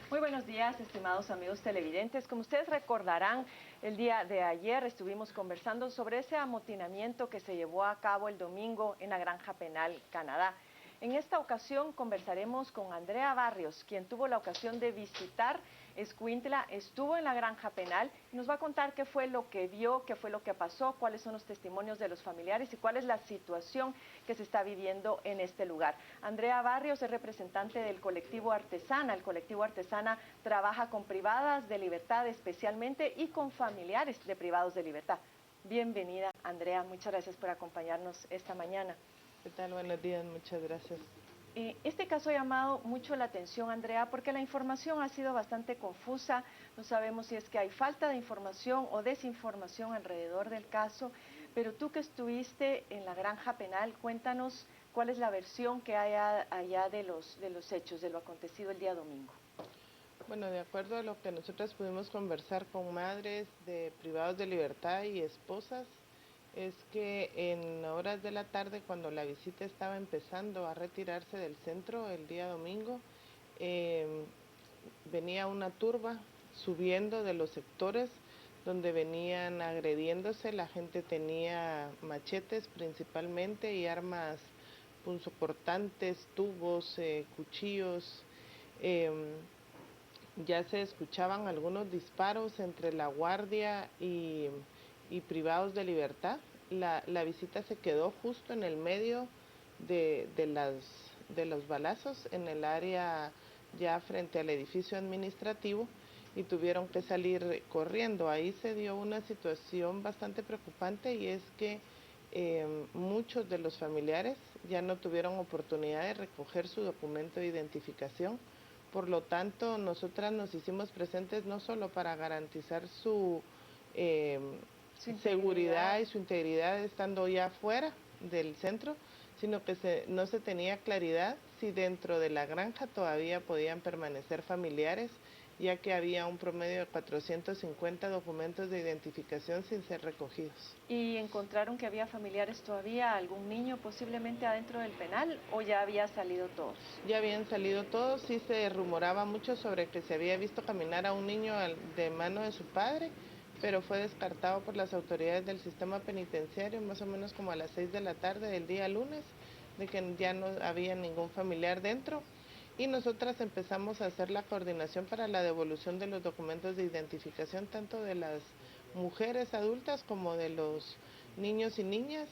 Muy buenos días, estimados amigos televidentes. Como ustedes recordarán, el día de ayer estuvimos conversando sobre ese amotinamiento que se llevó a cabo el domingo en la Granja Penal, Canadá. En esta ocasión conversaremos con Andrea Barrios, quien tuvo la ocasión de visitar Escuintla, estuvo en la Granja Penal y nos va a contar qué fue lo que vio, qué fue lo que pasó, cuáles son los testimonios de los familiares y cuál es la situación que se está viviendo en este lugar. Andrea Barrios es representante del colectivo Artesana. El colectivo Artesana trabaja con privadas de libertad especialmente y con familiares de privados de libertad. Bienvenida, Andrea. Muchas gracias por acompañarnos esta mañana. ¿Qué tal? Buenos días, muchas gracias. Este caso ha llamado mucho la atención, Andrea, porque la información ha sido bastante confusa. No sabemos si es que hay falta de información o desinformación alrededor del caso, pero tú que estuviste en la Granja Penal, cuéntanos cuál es la versión que hay allá de los hechos, de lo acontecido el día domingo. Bueno, de acuerdo a lo que nosotros pudimos conversar con madres de privados de libertad y esposas, es que en horas de la tarde, cuando la visita estaba empezando a retirarse del centro el día domingo, venía una turba subiendo de los sectores donde venían agrediéndose. La gente tenía machetes principalmente y armas punzocortantes, tubos, cuchillos. Ya se escuchaban algunos disparos entre la guardia y privados de libertad. La visita se quedó justo en el medio de los balazos, en el área ya frente al edificio administrativo, y tuvieron que salir corriendo. Ahí se dio una situación bastante preocupante, y es que muchos de los familiares ya no tuvieron oportunidad de recoger su documento de identificación. Por lo tanto, nosotras nos hicimos presentes no solo para garantizar su seguridad y su integridad estando ya afuera del centro, sino que no se tenía claridad si dentro de la granja todavía podían permanecer familiares, ya que había un promedio de 450 documentos de identificación sin ser recogidos. ¿Y encontraron que había familiares todavía, algún niño posiblemente adentro del penal o ya había salido todos? Ya habían salido todos. Sí se rumoraba mucho sobre que se había visto caminar a un niño de mano de su padre, pero fue descartado por las autoridades del sistema penitenciario más o menos como a las 6 de la tarde del día lunes, de que ya no había ningún familiar dentro. Y nosotras empezamos a hacer la coordinación para la devolución de los documentos de identificación, tanto de las mujeres adultas como de los niños y niñas.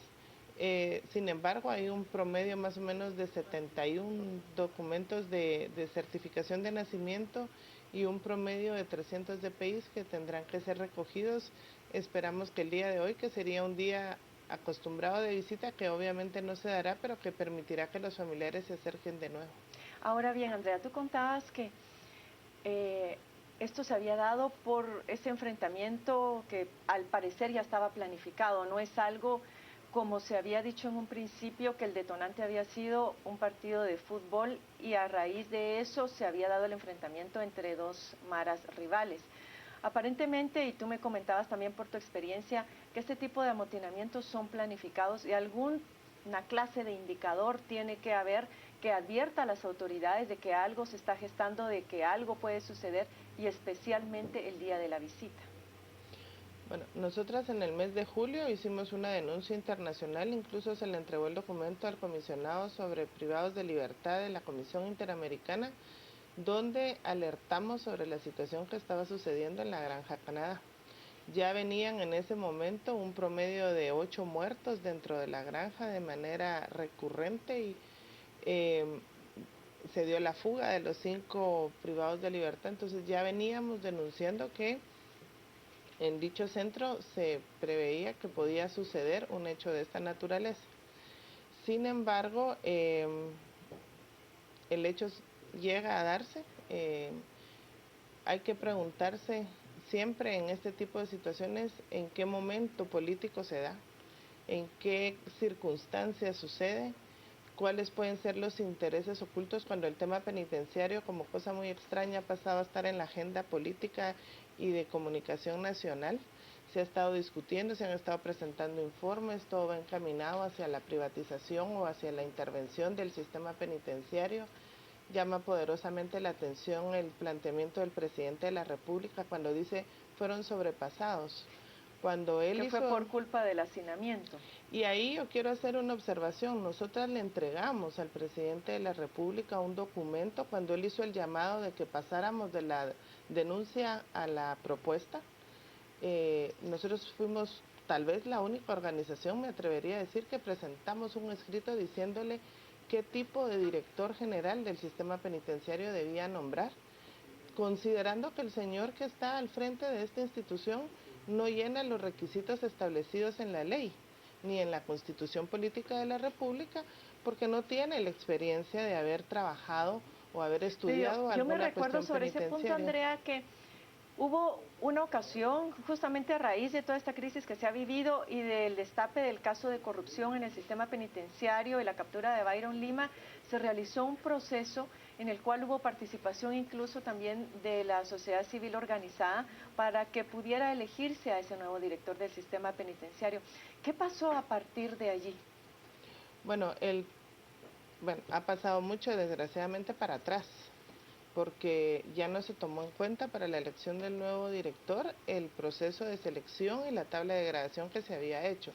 Sin embargo, hay un promedio más o menos de 71 documentos de certificación de nacimiento y un promedio de 300 DPIs que tendrán que ser recogidos. Esperamos que el día de hoy, que sería un día acostumbrado de visita, que obviamente no se dará, pero que permitirá que los familiares se acerquen de nuevo. Ahora bien, Andrea, tú contabas que esto se había dado por ese enfrentamiento que al parecer ya estaba planificado, no es algo como se había dicho en un principio que el detonante había sido un partido de fútbol y a raíz de eso se había dado el enfrentamiento entre dos maras rivales. Aparentemente, y tú me comentabas también por tu experiencia, que este tipo de amotinamientos son planificados y alguna clase de indicador tiene que haber que advierta a las autoridades de que algo se está gestando, de que algo puede suceder y especialmente el día de la visita. Bueno, nosotras en el mes de julio hicimos una denuncia internacional, incluso se le entregó el documento al comisionado sobre privados de libertad de la Comisión Interamericana, donde alertamos sobre la situación que estaba sucediendo en la Granja Canadá. Ya venían en ese momento un promedio de 8 muertos dentro de la granja de manera recurrente, y se dio la fuga de los 5 privados de libertad. Entonces ya veníamos denunciando que en dicho centro se preveía que podía suceder un hecho de esta naturaleza. Sin embargo, el hecho llega a darse. Hay que preguntarse siempre en este tipo de situaciones en qué momento político se da, en qué circunstancias sucede, cuáles pueden ser los intereses ocultos cuando el tema penitenciario, como cosa muy extraña, ha pasado a estar en la agenda política y de comunicación nacional. Se ha estado discutiendo, se han estado presentando informes, todo va encaminado hacia la privatización o hacia la intervención del sistema penitenciario. llama poderosamente la atención el planteamiento del presidente de la República cuando dice fueron sobrepasados. Cuando él que hizo... fue por culpa del hacinamiento. Y ahí yo quiero hacer una observación. Nosotras le entregamos al presidente de la República un documento cuando él hizo el llamado de que pasáramos de la denuncia a la propuesta. Nosotros fuimos tal vez la única organización, me atrevería a decir, que presentamos un escrito diciéndole qué tipo de director general del sistema penitenciario debía nombrar, considerando que el señor que está al frente de esta institución no llena los requisitos establecidos en la ley ni en la Constitución Política de la República, porque no tiene la experiencia de haber trabajado o haber estudiado yo me alguna recuerdo cuestión sobre ese punto, penitenciaria. Andrea, que hubo una ocasión, justamente a raíz de toda esta crisis que se ha vivido y del destape del caso de corrupción en el sistema penitenciario y la captura de Byron Lima, se realizó un proceso en el cual hubo participación incluso también de la sociedad civil organizada para que pudiera elegirse a ese nuevo director del sistema penitenciario. ¿Qué pasó a partir de allí? Bueno, ha pasado mucho desgraciadamente para atrás, porque ya no se tomó en cuenta para la elección del nuevo director el proceso de selección y la tabla de gradación que se había hecho.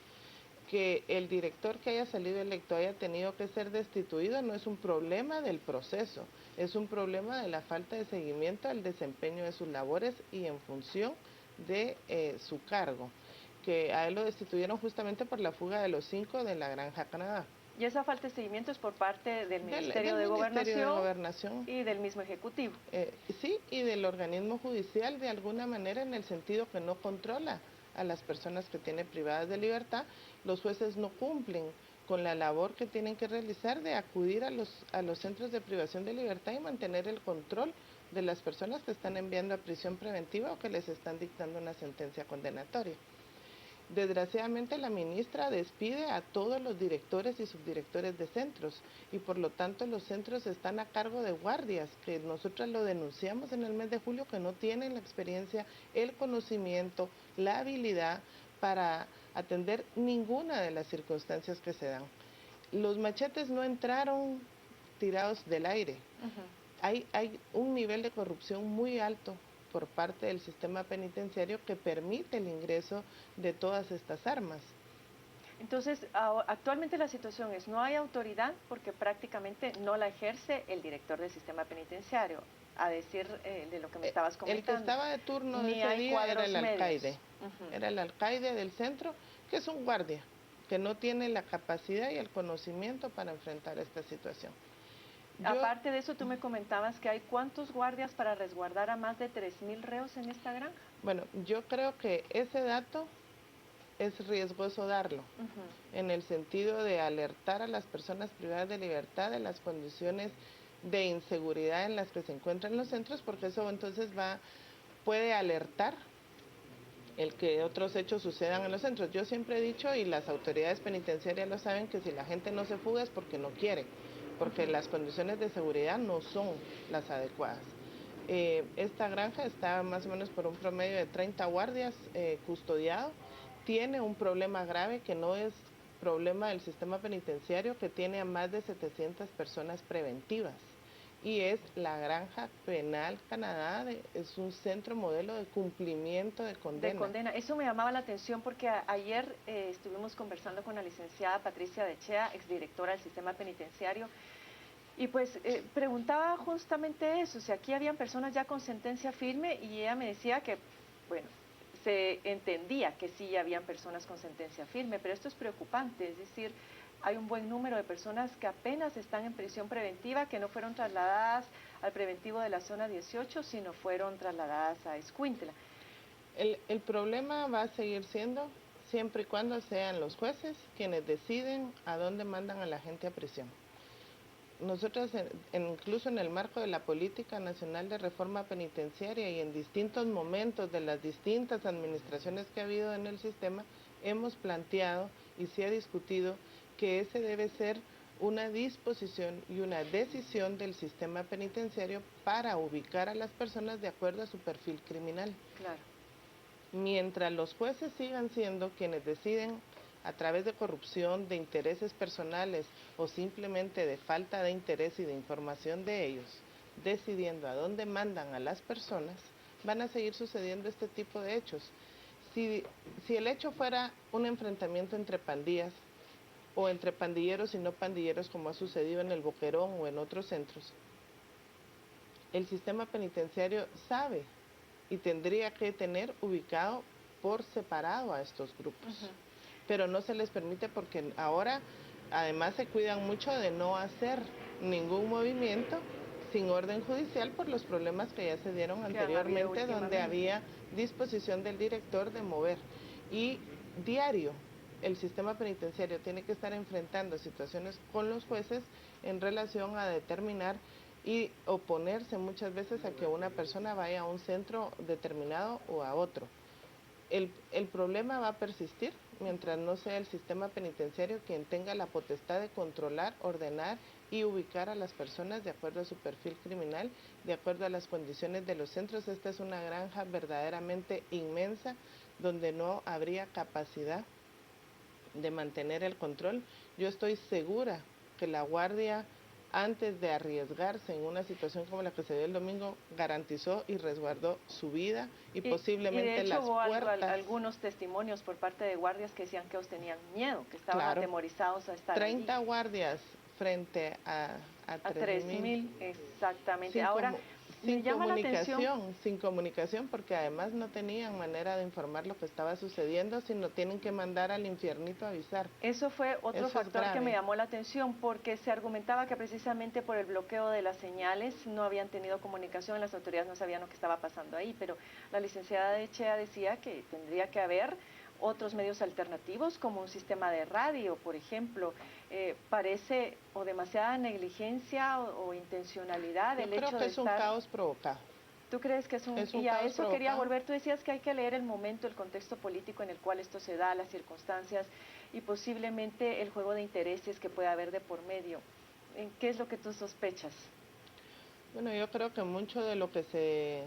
Que el director que haya salido electo haya tenido que ser destituido no es un problema del proceso, es un problema de la falta de seguimiento al desempeño de sus labores y en función de su cargo, que a él lo destituyeron justamente por la fuga de los 5 de la Granja Canadá. Y esa falta de seguimiento es por parte del Ministerio de Gobernación y del mismo Ejecutivo. Sí, y del organismo judicial de alguna manera, en el sentido que no controla a las personas que tiene privadas de libertad. Los jueces no cumplen con la labor que tienen que realizar de acudir a los centros de privación de libertad y mantener el control de las personas que están enviando a prisión preventiva o que les están dictando una sentencia condenatoria. Desgraciadamente la ministra despide a todos los directores y subdirectores de centros y por lo tanto los centros están a cargo de guardias, que nosotros lo denunciamos en el mes de julio, que no tienen la experiencia, el conocimiento, la habilidad para atender ninguna de las circunstancias que se dan. Los machetes no entraron tirados del aire. Hay un nivel de corrupción muy alto por parte del sistema penitenciario que permite el ingreso de todas estas armas. Entonces, actualmente la situación es, no hay autoridad porque prácticamente no la ejerce el director del sistema penitenciario, a decir de lo que me estabas comentando. El que estaba de turno de ese día era el alcaide, era el alcaide del centro, que es un guardia, que no tiene la capacidad y el conocimiento para enfrentar esta situación. Aparte de eso, tú me comentabas que hay ¿cuántos guardias para resguardar a más de 3,000 reos en esta granja? Bueno, yo creo que ese dato es riesgoso darlo, en el sentido de alertar a las personas privadas de libertad de las condiciones de inseguridad en las que se encuentran los centros, porque eso entonces puede alertar el que otros hechos sucedan en los centros. Yo siempre he dicho, y las autoridades penitenciarias lo saben, que si la gente no se fuga es porque no quiere, porque las condiciones de seguridad no son las adecuadas. Esta granja está más o menos por un promedio de 30 guardias custodiados. Tiene un problema grave que no es problema del sistema penitenciario, que tiene a más de 700 personas preventivas. Y es la Granja Penal Canadá, es un centro modelo de cumplimiento de condena. De condena. Eso me llamaba la atención porque ayer estuvimos conversando con la licenciada Patricia Dechea, exdirectora del sistema penitenciario, y pues preguntaba justamente eso, si aquí habían personas ya con sentencia firme, y ella me decía que, bueno, se entendía que sí habían personas con sentencia firme, pero esto es preocupante, es decir, hay un buen número de personas que apenas están en prisión preventiva, que no fueron trasladadas al preventivo de la zona 18, sino fueron trasladadas a Escuintla. El problema va a seguir siendo siempre y cuando sean los jueces quienes deciden a dónde mandan a la gente a prisión. Nosotros, incluso en el marco de la Política Nacional de Reforma Penitenciaria y en distintos momentos de las distintas administraciones que ha habido en el sistema, hemos planteado y se ha discutido que ese debe ser una disposición y una decisión del sistema penitenciario para ubicar a las personas de acuerdo a su perfil criminal. Claro. Mientras los jueces sigan siendo quienes deciden a través de corrupción, de intereses personales o simplemente de falta de interés y de información de ellos, decidiendo a dónde mandan a las personas, van a seguir sucediendo este tipo de hechos. Si el hecho fuera un enfrentamiento entre pandillas o entre pandilleros y no pandilleros, como ha sucedido en el Boquerón o en otros centros, el sistema penitenciario sabe y tendría que tener ubicado por separado a estos grupos. Pero no se les permite porque ahora además se cuidan mucho de no hacer ningún movimiento sin orden judicial por los problemas que ya se dieron anteriormente, donde había disposición del director de mover. Y diario el sistema penitenciario tiene que estar enfrentando situaciones con los jueces en relación a determinar y oponerse muchas veces a que una persona vaya a un centro determinado o a otro. El problema va a persistir mientras no sea el sistema penitenciario quien tenga la potestad de controlar, ordenar y ubicar a las personas de acuerdo a su perfil criminal, de acuerdo a las condiciones de los centros. Esta es una granja verdaderamente inmensa donde no habría capacidad de mantener el control. Yo estoy segura que la Guardia, antes de arriesgarse en una situación como la que se dio el domingo, garantizó y resguardó su vida y posiblemente de hecho, las puertas. algunos testimonios por parte de guardias que decían que ellos tenían miedo, que estaban atemorizados a estar 30 allí. guardias frente a 3.000. Exactamente. Ahora, me llama la atención. Sin comunicación, porque además no tenían manera de informar lo que estaba sucediendo, sino tienen que mandar al infiernito a avisar. Eso fue otro factor que me llamó la atención, porque se argumentaba que precisamente por el bloqueo de las señales no habían tenido comunicación, las autoridades no sabían lo que estaba pasando ahí, pero la licenciada Echea decía que tendría que haber otros medios alternativos, como un sistema de radio, por ejemplo. Parece o demasiada negligencia o intencionalidad el hecho de estar... Yo creo que es un caos provocado. ¿Tú crees que es un y a eso quería volver? Tú decías que hay que leer el momento, el contexto político en el cual esto se da, las circunstancias y posiblemente el juego de intereses que pueda haber de por medio. ¿Qué es lo que tú sospechas? Bueno, yo creo que mucho de lo que se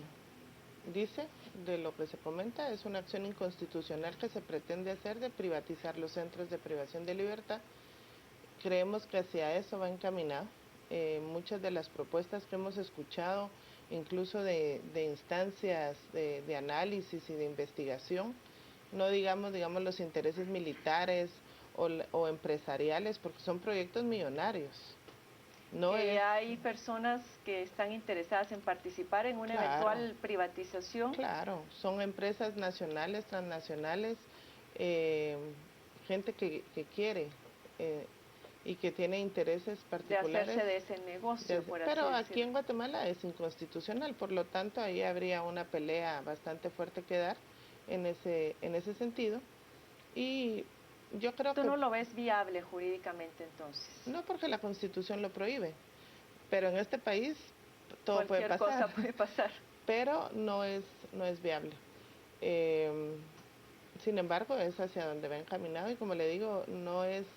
dice, de lo que se comenta, es una acción inconstitucional que se pretende hacer de privatizar los centros de privación de libertad. Creemos que hacia eso va encaminado. Muchas de las propuestas que hemos escuchado, incluso de instancias de análisis y de investigación, no digamos los intereses militares o empresariales, porque son proyectos millonarios. Hay personas que están interesadas en participar en una eventual privatización. Claro, son empresas nacionales, transnacionales, gente que quiere y que tiene intereses particulares. De hacerse de ese negocio, pero aquí en Guatemala es inconstitucional, por lo tanto ahí habría una pelea bastante fuerte que dar en ese sentido. Y yo creo ¿Tú no lo ves viable jurídicamente entonces? No, porque la Constitución lo prohíbe, pero en este país todo puede pasar. Cualquier cosa puede pasar. Pero no es viable. Sin embargo, es hacia donde va encaminado y como le digo, no es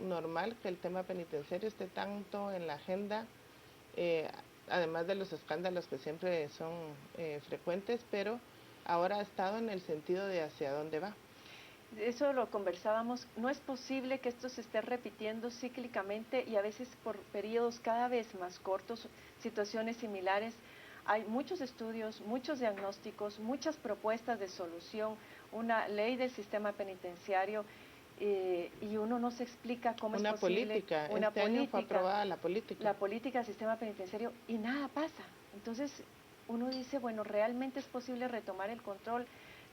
normal que el tema penitenciario esté tanto en la agenda, además de los escándalos que siempre son frecuentes, pero ahora ha estado en el sentido de hacia dónde va. Eso lo conversábamos, no es posible que esto se esté repitiendo cíclicamente y a veces por periodos cada vez más cortos, situaciones similares. Hay muchos estudios, muchos diagnósticos, muchas propuestas de solución, una ley del sistema penitenciario y uno no se explica cómo es posible. Una política. Año fue aprobada la política. La política del sistema penitenciario y nada pasa. Entonces uno dice, bueno, ¿realmente es posible retomar el control,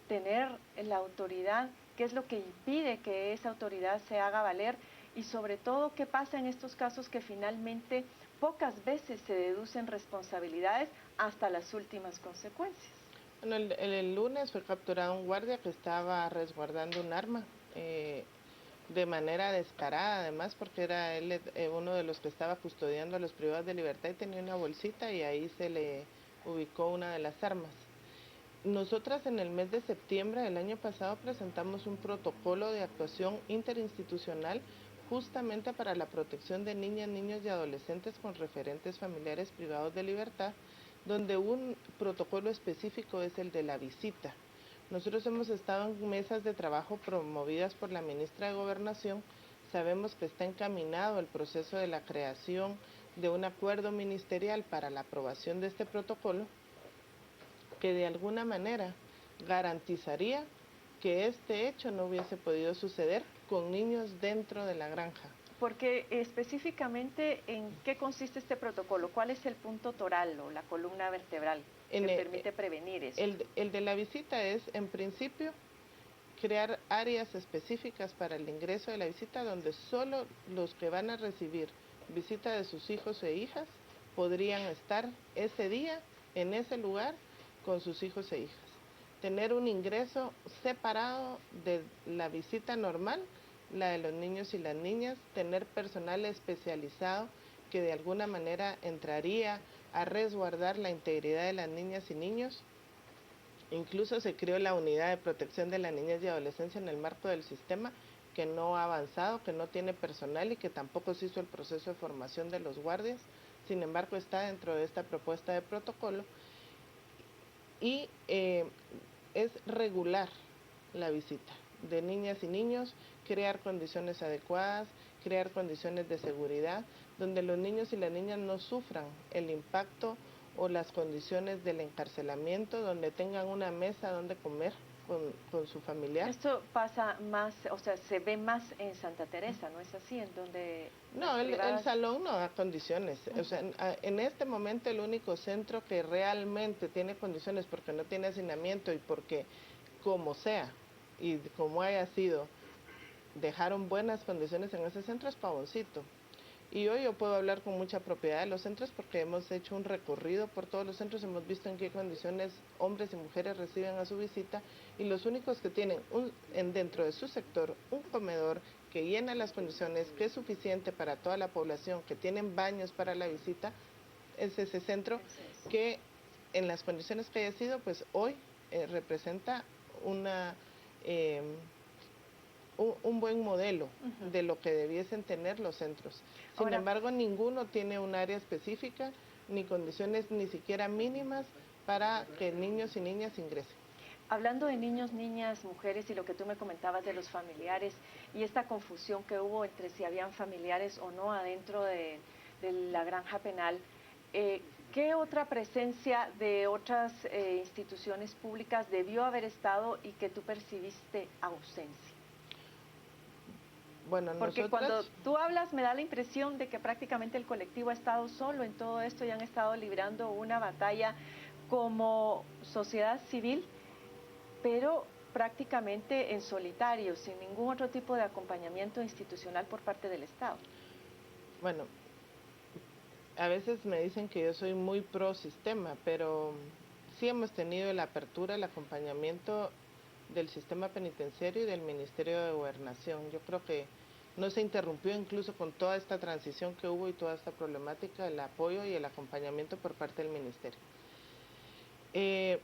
tener la autoridad? ¿Qué es lo que impide que esa autoridad se haga valer? Y sobre todo, ¿qué pasa en estos casos que finalmente pocas veces se deducen responsabilidades hasta las últimas consecuencias? Bueno, el lunes fue capturado un guardia que estaba resguardando un arma de manera descarada, además, porque era él uno de los que estaba custodiando a los privados de libertad y tenía una bolsita y ahí se le ubicó una de las armas. Nosotras en el mes de septiembre del año pasado presentamos un protocolo de actuación interinstitucional justamente para la protección de niñas, niños y adolescentes con referentes familiares privados de libertad, donde un protocolo específico es el de la visita, Nosotros hemos estado en mesas de trabajo promovidas por la ministra de Gobernación. Sabemos que está encaminado el proceso de la creación de un acuerdo ministerial para la aprobación de este protocolo que de alguna manera garantizaría que este hecho no hubiese podido suceder con niños dentro de la granja. Porque específicamente, ¿en qué consiste este protocolo? ¿Cuál es el punto toral o la columna vertebral que permite prevenir eso? El de la visita es, en principio, crear áreas específicas para el ingreso de la visita donde solo los que van a recibir visita de sus hijos e hijas podrían estar ese día en ese lugar con sus hijos e hijas. Tener un ingreso separado de la visita normal, la de los niños y las niñas, tener personal especializado que de alguna manera entraría a resguardar la integridad de las niñas y niños. Incluso se creó la Unidad de Protección de la Niñez y Adolescencia en el marco del sistema, que no ha avanzado, que no tiene personal y que tampoco se hizo el proceso de formación de los guardias. Sin embargo, está dentro de esta propuesta de protocolo y es regular la visita de niñas y niños, crear condiciones adecuadas, crear condiciones de seguridad, donde los niños y las niñas no sufran el impacto o las condiciones del encarcelamiento, donde tengan una mesa donde comer con su familiar. Esto pasa más, o sea, se ve más en Santa Teresa, ¿no es así? En donde no, el salón no da condiciones. O sea, en este momento el único centro que realmente tiene condiciones porque no tiene hacinamiento y porque, como sea, y como haya sido, dejaron buenas condiciones en ese centro es Pavoncito. Y hoy yo puedo hablar con mucha propiedad de los centros porque hemos hecho un recorrido por todos los centros, hemos visto en qué condiciones hombres y mujeres reciben a su visita y los únicos que tienen dentro de su sector un comedor que llena las condiciones, que es suficiente para toda la población, que tienen baños para la visita, es ese centro que en las condiciones que haya sido, pues hoy representa una... un buen modelo de lo que debiesen tener los centros. Sin embargo, ninguno tiene un área específica, ni condiciones ni siquiera mínimas para que niños y niñas ingresen. Hablando de niños, niñas, mujeres y lo que tú me comentabas de los familiares y esta confusión que hubo entre si habían familiares o no adentro de la granja penal, ¿qué otra presencia de otras instituciones públicas debió haber estado y que tú percibiste ausencia? Bueno, porque cuando tú hablas me da la impresión de que prácticamente el colectivo ha estado solo en todo esto y han estado librando una batalla como sociedad civil, pero prácticamente en solitario, sin ningún otro tipo de acompañamiento institucional por parte del Estado. Bueno, a veces me dicen que yo soy muy pro sistema, pero sí hemos tenido la apertura, el acompañamiento del sistema penitenciario y del Ministerio de Gobernación. Yo creo que no se interrumpió incluso con toda esta transición que hubo y toda esta problemática, el apoyo y el acompañamiento por parte del Ministerio.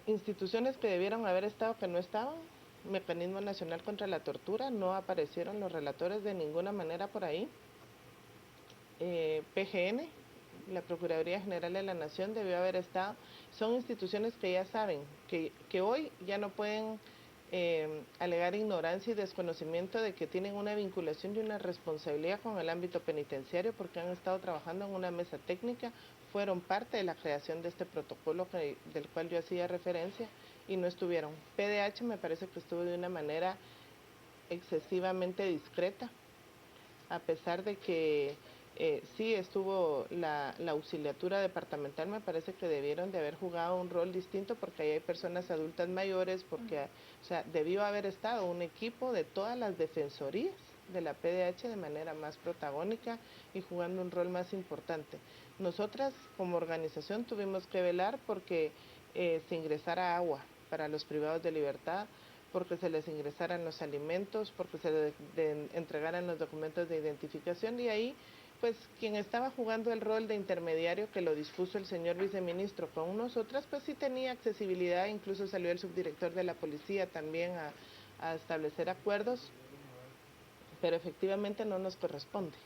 Instituciones que debieron haber estado que no estaban, Mecanismo Nacional contra la Tortura, no aparecieron los relatores de ninguna manera por ahí. PGN, la Procuraduría General de la Nación debió haber estado. Son instituciones que ya saben que hoy ya no pueden alegar ignorancia y desconocimiento de que tienen una vinculación y una responsabilidad con el ámbito penitenciario porque han estado trabajando en una mesa técnica, fueron parte de la creación de este protocolo del cual yo hacía referencia y no estuvieron. PDH me parece que estuvo de una manera excesivamente discreta, a pesar de que sí estuvo la auxiliatura departamental, me parece que debieron de haber jugado un rol distinto porque ahí hay personas adultas mayores, porque o sea, debió haber estado un equipo de todas las defensorías de la PDH de manera más protagónica y jugando un rol más importante. Nosotras como organización tuvimos que velar porque se ingresara agua para los privados de libertad, porque se les ingresaran los alimentos, porque se les entregaran los documentos de identificación y ahí pues quien estaba jugando el rol de intermediario que lo dispuso el señor viceministro con nosotras, pues sí tenía accesibilidad, incluso salió el subdirector de la policía también a establecer acuerdos, pero efectivamente no nos corresponde.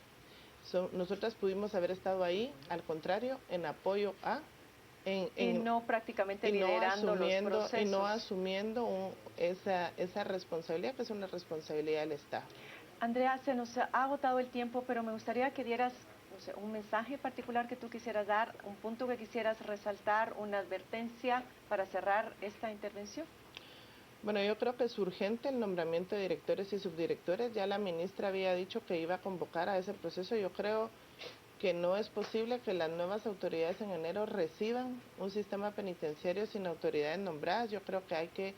Nosotras pudimos haber estado ahí, al contrario, en apoyo a y no prácticamente liderando los procesos. Y no asumiendo esa responsabilidad, que es una responsabilidad del Estado. Andrea, se nos ha agotado el tiempo, pero me gustaría que dieras, no sé, un mensaje particular que tú quisieras dar, un punto que quisieras resaltar, una advertencia para cerrar esta intervención. Bueno, yo creo que es urgente el nombramiento de directores y subdirectores. Ya la ministra había dicho que iba a convocar a ese proceso. Yo creo que no es posible que las nuevas autoridades en enero reciban un sistema penitenciario sin autoridades nombradas. Yo creo que hay que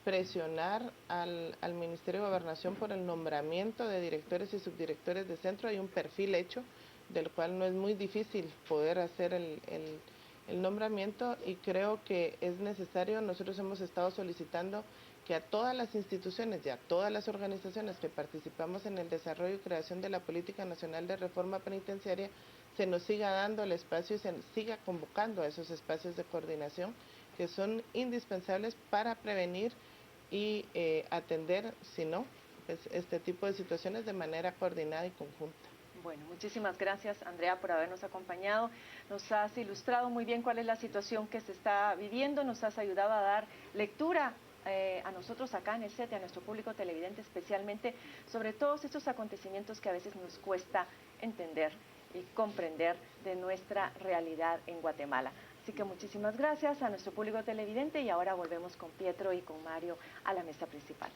presionar al Ministerio de Gobernación por el nombramiento de directores y subdirectores de centro. Hay un perfil hecho del cual no es muy difícil poder hacer el nombramiento, y creo que es necesario. Nosotros hemos estado solicitando que a todas las instituciones y a todas las organizaciones que participamos en el desarrollo y creación de la Política Nacional de Reforma Penitenciaria se nos siga dando el espacio y se siga convocando a esos espacios de coordinación que son indispensables para prevenir y atender, si no, pues, este tipo de situaciones de manera coordinada y conjunta. Bueno, muchísimas gracias, Andrea, por habernos acompañado. Nos has ilustrado muy bien cuál es la situación que se está viviendo, nos has ayudado a dar lectura a nosotros acá en el set y a nuestro público televidente especialmente sobre todos estos acontecimientos que a veces nos cuesta entender y comprender de nuestra realidad en Guatemala. Así que muchísimas gracias a nuestro público televidente y ahora volvemos con Pietro y con Mario a la mesa principal.